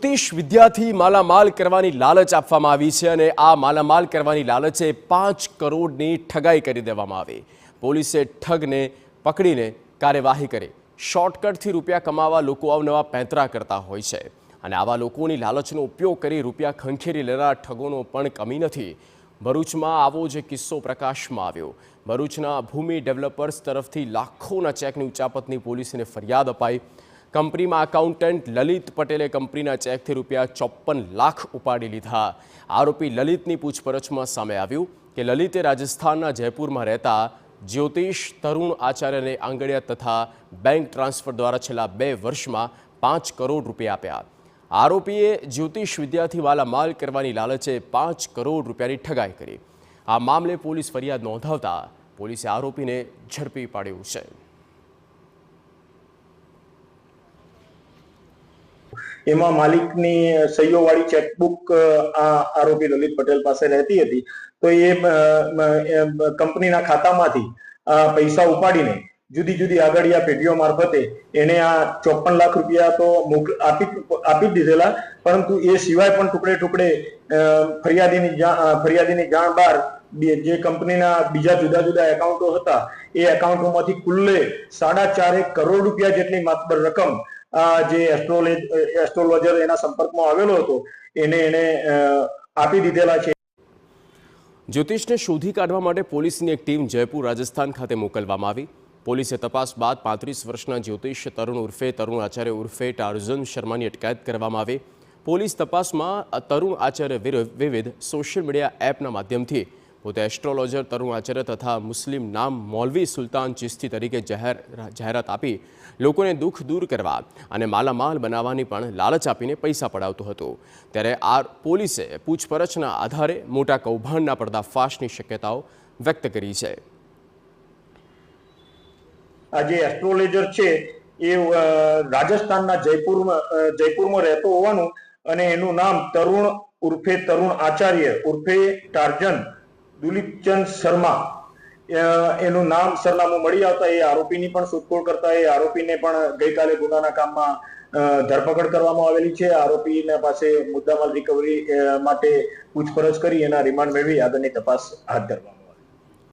જ્યોતિષ વિદ્યાથી માલામાલ કરવાની લાલચ આપવામાં આવી છે અને આ માલામાલ કરવાની લાલચે 5 કરોડની ઠગાઈ કરી દેવામાં આવી। પોલીસે ઠગને પકડીને કાર્યવાહી કરી। શોર્ટકટથી રૂપિયા કમાવા લોકો અવનવા પેંતરા કરતા હોય છે અને આવા લોકોની લાલચનો ઉપયોગ કરી રૂપિયા ખંખેરી લેનાર ઠગોનો પણ કમી નથી। ભરૂચમાં આવો જ કિસ્સો પ્રકાશમાં આવ્યો। ભરૂચના ભૂમિ ડેવલપર્સ તરફથી લાખોના ચેકની ઉચાપતની પોલીસને ફરિયાદ અપાઈ। કંપનીમાં એકાઉન્ટન્ટ લલિત પટેલે કંપનીના ચેકથી રૂપિયા 54 લાખ ઉપાડી લીધા। આરોપી લલિતની પૂછપરછમાં સામે આવ્યું કે લલિતે રાજસ્થાનના જયપુરમાં રહેતા જ્યોતિષ તરુણ આચાર્યને આંગળિયા તથા બેંક ટ્રાન્સફર દ્વારા છેલ્લા 2 વર્ષમાં 5 કરોડ રૂપિયા આપ્યા। આરોપીએ જ્યોતિષ વિદ્યાથી માલામાલ કરવાની લાલચે 5 કરોડ રૂપિયાની ઠગાઈ કરી। આ મામલે પોલીસ ફરિયાદ નોંધાવતા પોલીસે આરોપીને ઝડપી પાડ્યો છે। એમાં માલિકની સહીઓવાળી ચેકબુક આ આરોપી લલિત પટેલ પાસે રહેતી હતી। તો એ કંપનીના ખાતામાંથી પૈસા ઉપાડીને જુદી જુદી આગળિયા પેઢીઓ મારફતે એને આ 54 લાખ રૂપિયા તો આપી દીધેલા, પરંતુ એ સિવાય પણ ટુકડે ટુકડે ફરિયાદીની જાણ બહાર જે કંપનીના બીજા જુદા જુદા એકાઉન્ટો હતા એ એકાઉન્ટોમાંથી કુલ્લે 4.5 કરોડ રૂપિયા જેટલી માતબર રકમ જે એસ્ટ્રોલોજર એના સંપર્કમાં આવેલો હતો એને આપી દીધેલા છે। જ્યોતિષને શોધી કાઢવા માટે પોલીસની એક ટીમ જયપુર રાજસ્થાન ખાતે મોકલવામાં આવી। પોલીસે તપાસ બાદ 35 વર્ષના જ્યોતિષ તરુણ ઉર્ફે તરુણ આચાર્ય ઉર્ફે ટાર્ઝન શર્માની અટકાયત કરવામાં આવી। પોલીસ તપાસમાં તરુણ આચાર્ય વિવિધ સોશિયલ મીડિયા એપના માધ્યમથી પોતે એસ્ટ્રોલોજર તરુણ આચાર્ય તથા મુસ્લિમ નામ મૌલવી સુલતાન ચિશ્તી તરીકે જાહેરાત આપી લોકોને દુઃખ દૂર કરવા અને માલામાલ બનાવવાની પણ લાલચ આપીને પૈસા પડાવતો હતો। ત્યારે આ પોલીસે પૂછપરછના આધારે મોટા કૌભાંડના પર્દાફાશની શક્યતાઓ વ્યક્ત કરી છે। આ જે એસ્ટ્રોલોજર છે એ રાજસ્થાનના જયપુરમાં રહેતો હોવાનું અને એનું નામ તરુણ ઉર્ફે તરુણ આચાર્ય ઉર્ફે ટાર્જન દુલીપચંદ શર્મા એનું નામ સરનામું મળી આવતા એ આરોપીની પણ શોધખોળ કરતા એ આરોપીને પણ ગઈકાલે ગુનાના કામમાં ધરપકડ કરવામાં આવેલી છે। આરોપીના પાસે મુદ્દામાલ રિકવરી માટે પૂછપરછ કરી એના રિમાન્ડ મેળવી આગળની તપાસ હાથ ધરવામાં